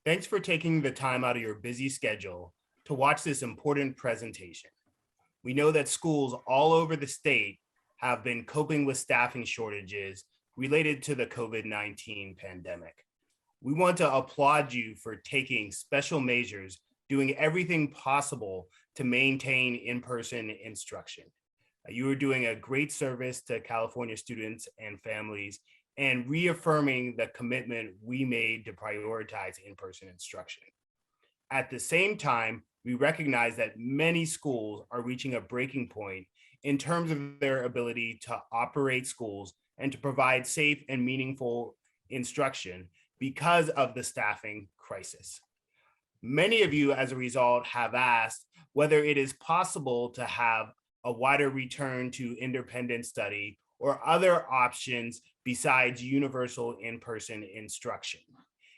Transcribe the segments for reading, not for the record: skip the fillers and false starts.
Thanks for taking the time out of your busy schedule to watch this important presentation. We know that schools all over the state have been coping with staffing shortages related to the COVID-19 pandemic. We want to applaud you for taking special measures, doing everything possible to maintain in-person instruction. You are doing a great service to California students and families and reaffirming the commitment we made to prioritize in-person instruction. At the same time, we recognize that many schools are reaching a breaking point in terms of their ability to operate schools and to provide safe and meaningful instruction because of the staffing crisis. Many of you, as a result, have asked whether it is possible to have a wider return to independent study or other options besides universal in-person instruction.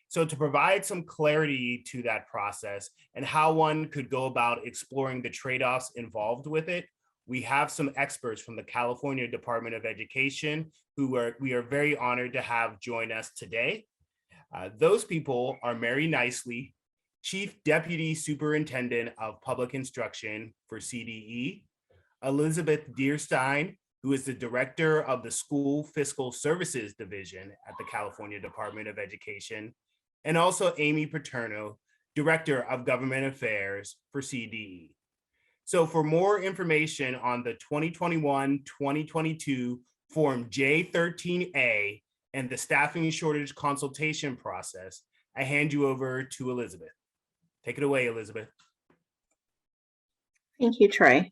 So to provide some clarity to that process and how one could go about exploring the trade-offs involved with it, we have some experts from the California Department of Education who we are very honored to have join us today. Those people are Mary Nicely, Chief Deputy Superintendent of Public Instruction for CDE, Elizabeth Deerstein, who is the Director of the School Fiscal Services Division at the California Department of Education, and also Amy Paterno, Director of Government Affairs for CDE. So for more information on the 2021-2022 Form J13A and the staffing shortage consultation process, I hand you over to Elizabeth. Take it away, Elizabeth. Thank you, Troy.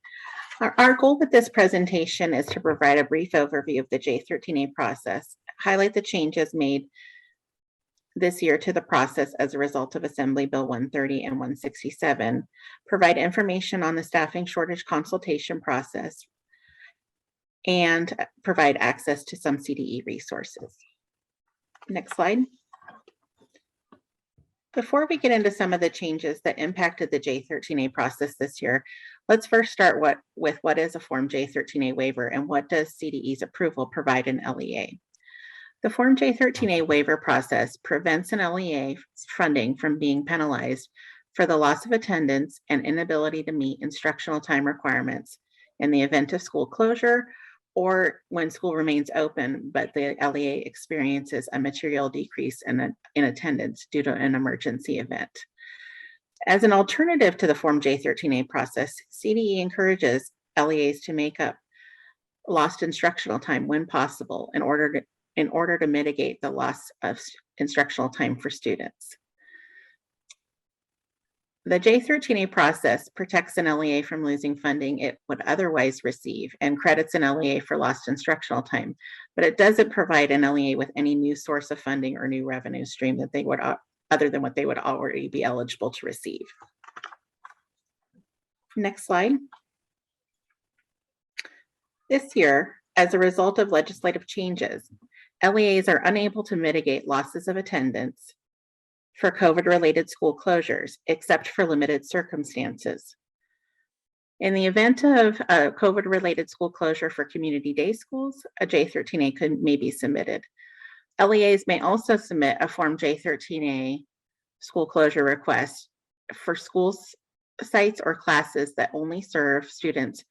Our goal with this presentation is to provide a brief overview of the J13A process, highlight the changes made this year to the process as a result of Assembly Bill 130 and 167, provide information on the staffing shortage consultation process, and provide access to some CDE resources. Next slide. Before we get into some of the changes that impacted the J13A process this year, let's first start with what is a Form J13A waiver and what does CDE's approval provide an LEA. The Form J13A waiver process prevents an LEA funding from being penalized for the loss of attendance and inability to meet instructional time requirements in the event of school closure or when school remains open, but the LEA experiences a material decrease in attendance due to an emergency event. As an alternative to the Form J13A process, CDE encourages LEAs to make up lost instructional time when possible in order to mitigate the loss of instructional time for students. The J13A process protects an LEA from losing funding it would otherwise receive and credits an LEA for lost instructional time, but it doesn't provide an LEA with any new source of funding or new revenue stream that they would, other than what they would already be eligible to receive. Next slide. This year, as a result of legislative changes, LEAs are unable to mitigate losses of attendance for COVID-related school closures, except for limited circumstances. In the event of a COVID-related school closure for community day schools, a J13A may be submitted. LEAs may also submit a Form J13A school closure request for school sites or classes that only serve students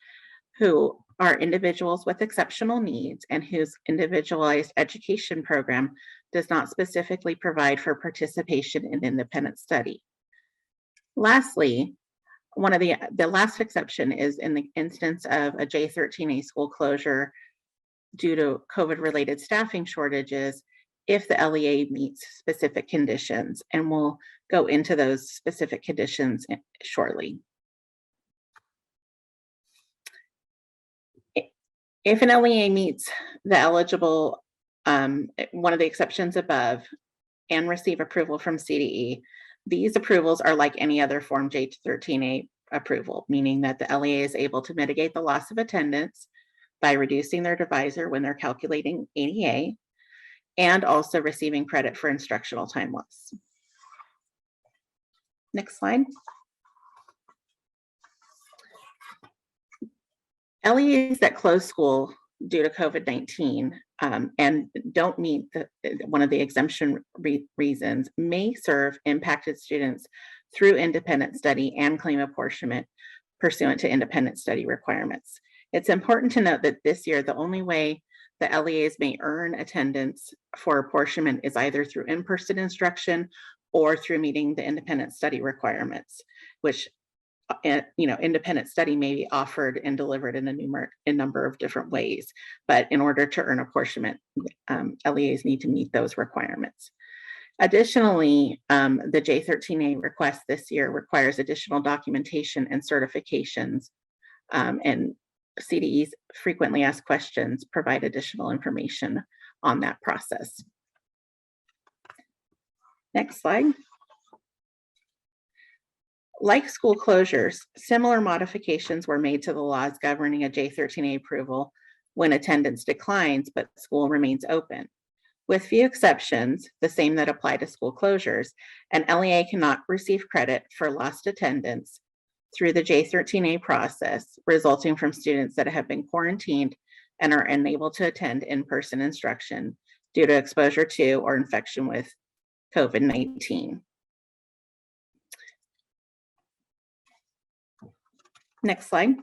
who are individuals with exceptional needs and whose individualized education program does not specifically provide for participation in independent study. Lastly, the last exception is in the instance of a J13A school closure due to COVID-related staffing shortages, if the LEA meets specific conditions, and we'll go into those specific conditions shortly. If an LEA meets the eligible, one of the exceptions above, and receive approval from CDE, these approvals are like any other Form J13A approval, meaning that the LEA is able to mitigate the loss of attendance by reducing their divisor when they're calculating ADA, and also receiving credit for instructional time loss. Next slide. LEAs that close school due to COVID-19 and don't meet one of the exemption reasons may serve impacted students through independent study and claim apportionment pursuant to independent study requirements. It's important to note that this year, the only way the LEAs may earn attendance for apportionment is either through in-person instruction or through meeting the independent study requirements, which independent study may be offered and delivered in a number of different ways. But in order to earn apportionment, LEAs need to meet those requirements. Additionally, the J13A request this year requires additional documentation and certifications, and CDE's frequently asked questions provide additional information on that process. Next slide. Like school closures, similar modifications were made to the laws governing a J13A approval when attendance declines, but school remains open. With few exceptions, the same that apply to school closures, an LEA cannot receive credit for lost attendance through the J13A process resulting from students that have been quarantined and are unable to attend in-person instruction due to exposure to or infection with COVID-19. Next slide.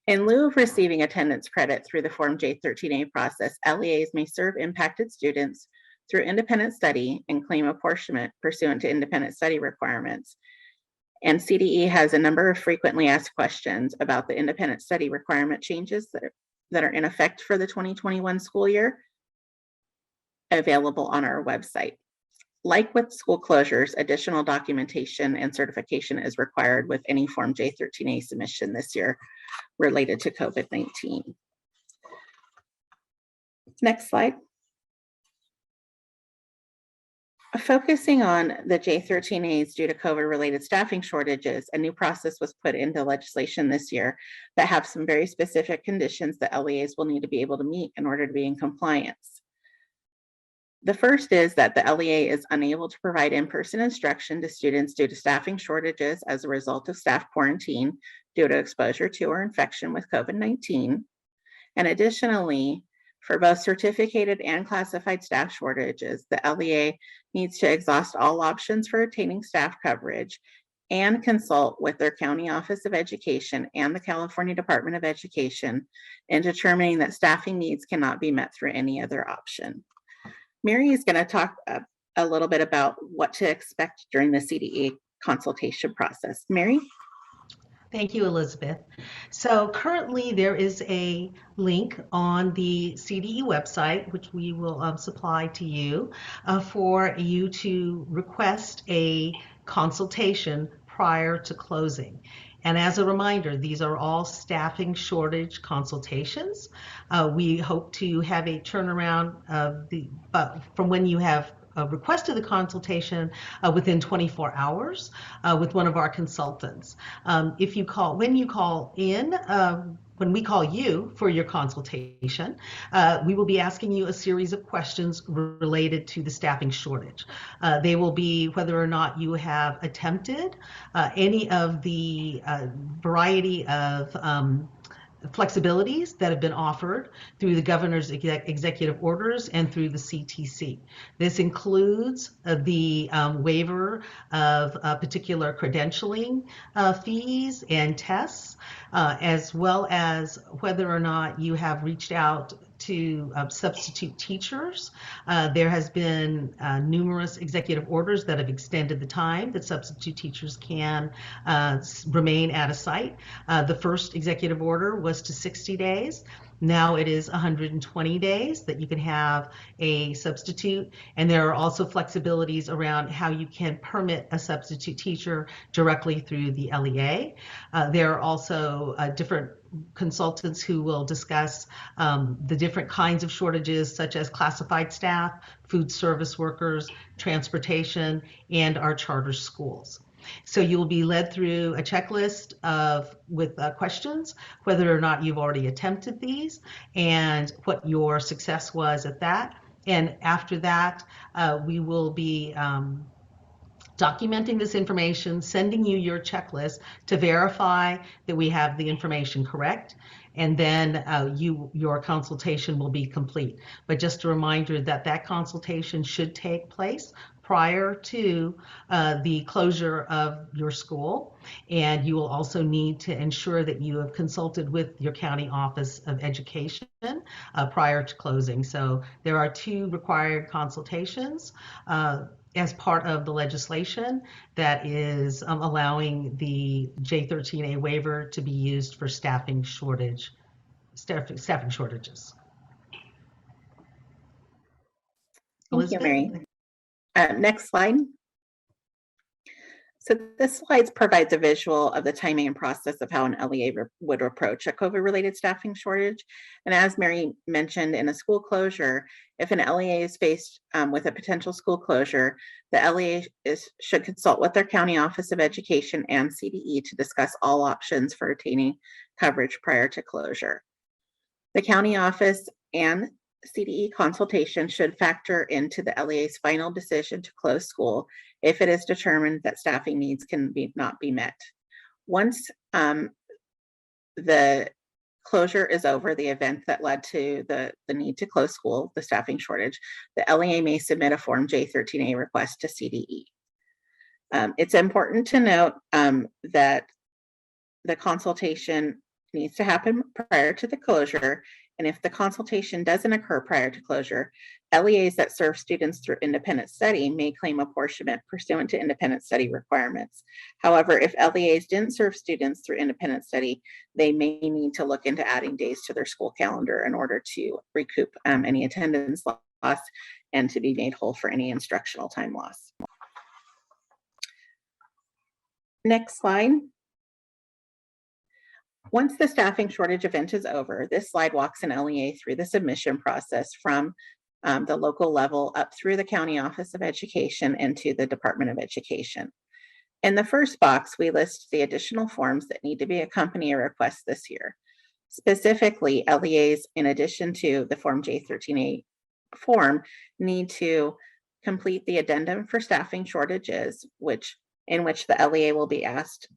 In lieu of receiving attendance credit through the Form J13A process, LEAs may serve impacted students through independent study and claim apportionment pursuant to independent study requirements. And CDE has a number of frequently asked questions about the independent study requirement changes that are in effect for the 2021 school year available on our website. Like with school closures, additional documentation and certification is required with any Form J13A submission this year related to COVID-19. Next slide. Focusing on the J13As due to COVID-related staffing shortages, a new process was put into legislation this year that have some very specific conditions that LEAs will need to be able to meet in order to be in compliance. The first is that the LEA is unable to provide in-person instruction to students due to staffing shortages as a result of staff quarantine due to exposure to or infection with COVID-19. And additionally, for both certificated and classified staff shortages, the LEA needs to exhaust all options for attaining staff coverage and consult with their County Office of Education and the California Department of Education in determining that staffing needs cannot be met through any other option. Mary is going to talk a little bit about what to expect during the CDE consultation process. Mary? Thank you, Elizabeth. So currently there is a link on the CDE website, which we will supply to you for you to request a consultation prior to closing. And as a reminder, these are all staffing shortage consultations. We hope to have a turnaround of from when you have requested the consultation within 24 hours with one of our consultants. When you call in, when we call you for your consultation, we will be asking you a series of questions related to the staffing shortage. They will be whether or not you have attempted any of the variety of flexibilities that have been offered through the governor's executive orders and through the CTC. This includes the waiver of particular credentialing fees and tests, as well as whether or not you have reached out to substitute teachers. There has been numerous executive orders that have extended the time that substitute teachers can remain at a site. The first executive order was to 60 days. Now it is 120 days that you can have a substitute, and there are also flexibilities around how you can permit a substitute teacher directly through the LEA. There are also different consultants who will discuss the different kinds of shortages, such as classified staff, food service workers, transportation, and our charter schools. So you'll be led through a checklist with questions, whether or not you've already attempted these and what your success was at that. And after that, we will be documenting this information, sending you your checklist to verify that we have the information correct, and then your consultation will be complete. But just a reminder that that consultation should take place prior to the closure of your school, and you will also need to ensure that you have consulted with your county office of education prior to closing. So there are 2 required consultations as part of the legislation that is allowing the J13A waiver to be used for staffing shortages. Thank you, Elizabeth? Mary. Next slide. So this slide provides a visual of the timing and process of how an LEA would approach a COVID-related staffing shortage. And as Mary mentioned, in a school closure, if an LEA is faced with a potential school closure, the LEA should consult with their county office of education and CDE to discuss all options for attaining coverage prior to closure. The county office and CDE consultation should factor into the LEA's final decision to close school if it is determined that staffing needs not be met. Once the closure is over, the event that led to the need to close school, the staffing shortage, the LEA may submit a Form J13A request to CDE. It's important to note that the consultation needs to happen prior to the closure. And if the consultation doesn't occur prior to closure, LEAs that serve students through independent study may claim apportionment pursuant to independent study requirements. However, if LEAs didn't serve students through independent study, they may need to look into adding days to their school calendar in order to recoup any attendance loss and to be made whole for any instructional time loss. Next slide. Once the staffing shortage event is over, this slide walks an LEA through the submission process from the local level up through the County Office of Education and to the Department of Education. In the first box, we list the additional forms that need to be accompany a request this year. Specifically, LEAs, in addition to the Form J13A form, need to complete the addendum for staffing shortages, in which the LEA will be asked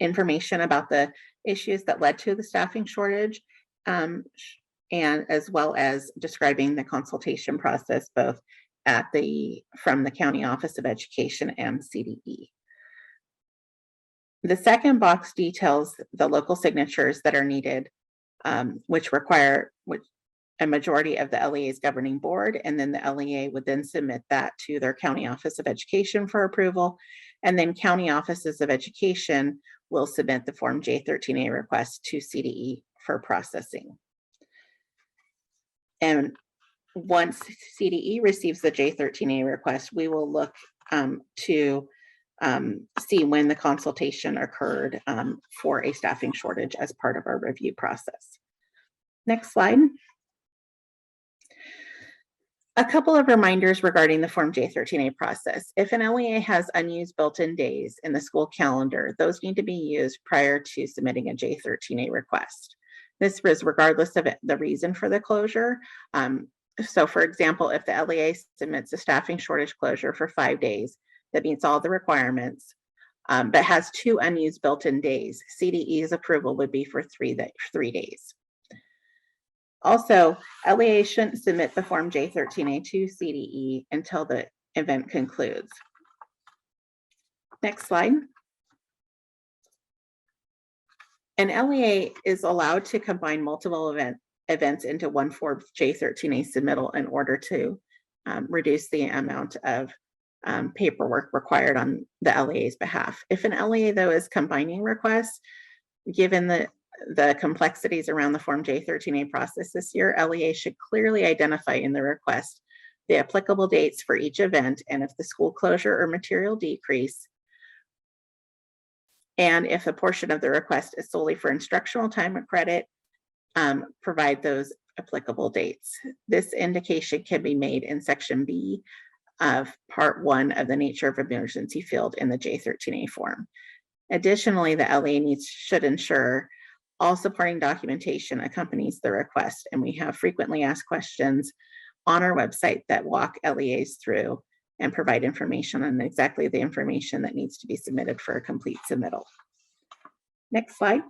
information about the issues that led to the staffing shortage, and as well as describing the consultation process both from the County Office of Education and CDE. The second box details the local signatures that are needed, which require a majority of the LEA's governing board, and then the LEA would then submit that to their County Office of Education for approval, and then County Offices of Education will submit the Form J13A request to CDE for processing. And once CDE receives the J13A request, we will look to see when the consultation occurred for a staffing shortage as part of our review process. Next slide. A couple of reminders regarding the Form J13A process. If an LEA has unused built-in days in the school calendar, those need to be used prior to submitting a J13A request. This is regardless of the reason for the closure. So for example, if the LEA submits a staffing shortage closure for 5 days that meets all the requirements, but has 2 unused built-in days, CDE's approval would be for 3 days. Also, LEA shouldn't submit the Form J13A to CDE until the event concludes. Next slide. An LEA is allowed to combine multiple events into one Form J13A submittal in order to reduce the amount of paperwork required on the LEA's behalf. If an LEA, though, is combining requests, given the complexities around the Form J13A process this year, LEA should clearly identify in the request the applicable dates for each event, and if the school closure or material decrease, and if a portion of the request is solely for instructional time or credit, provide those applicable dates. This indication can be made in Section B of Part 1 of the Nature of Emergency field in the J13A form. Additionally, the LEA should ensure all supporting documentation accompanies the request, and we have frequently asked questions on our website that walk LEAs through and provide information on exactly the information that needs to be submitted for a complete submittal. Next slide.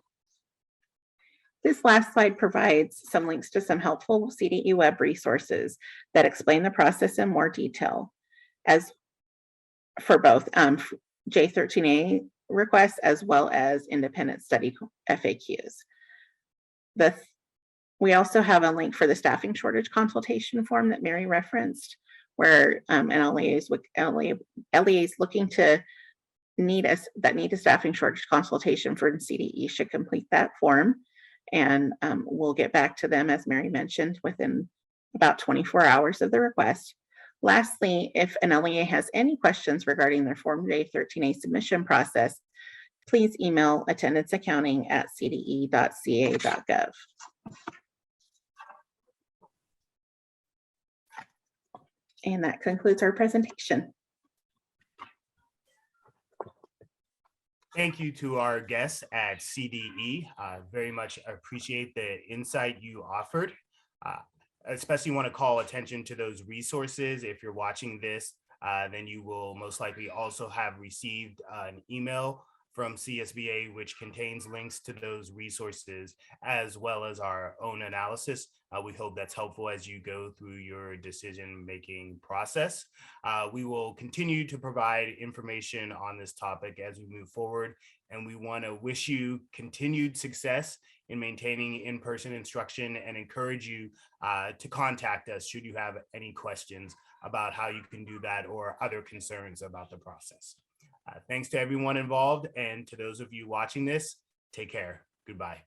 This last slide provides some links to some helpful CDE web resources that explain the process in more detail, as for both J13A requests as well as independent study FAQs. We also have a link for the staffing shortage consultation form that Mary referenced, where an LEA is looking to need a staffing shortage consultation for CDE should complete that form. And we'll get back to them, as Mary mentioned, within about 24 hours of the request. Lastly, if an LEA has any questions regarding their Form J13A submission process, please email attendanceaccounting@cde.ca.gov. And that concludes our presentation. Thank you to our guests at CDE. Very much appreciate the insight you offered. Especially want to call attention to those resources. If you're watching this, then you will most likely also have received an email from CSBA, which contains links to those resources, as well as our own analysis. We hope that's helpful as you go through your decision-making process. We will continue to provide information on this topic as we move forward, and we want to wish you continued success in maintaining in-person instruction and encourage you to contact us should you have any questions about how you can do that or other concerns about the process. Thanks to everyone involved, and to those of you watching this, take care. Goodbye.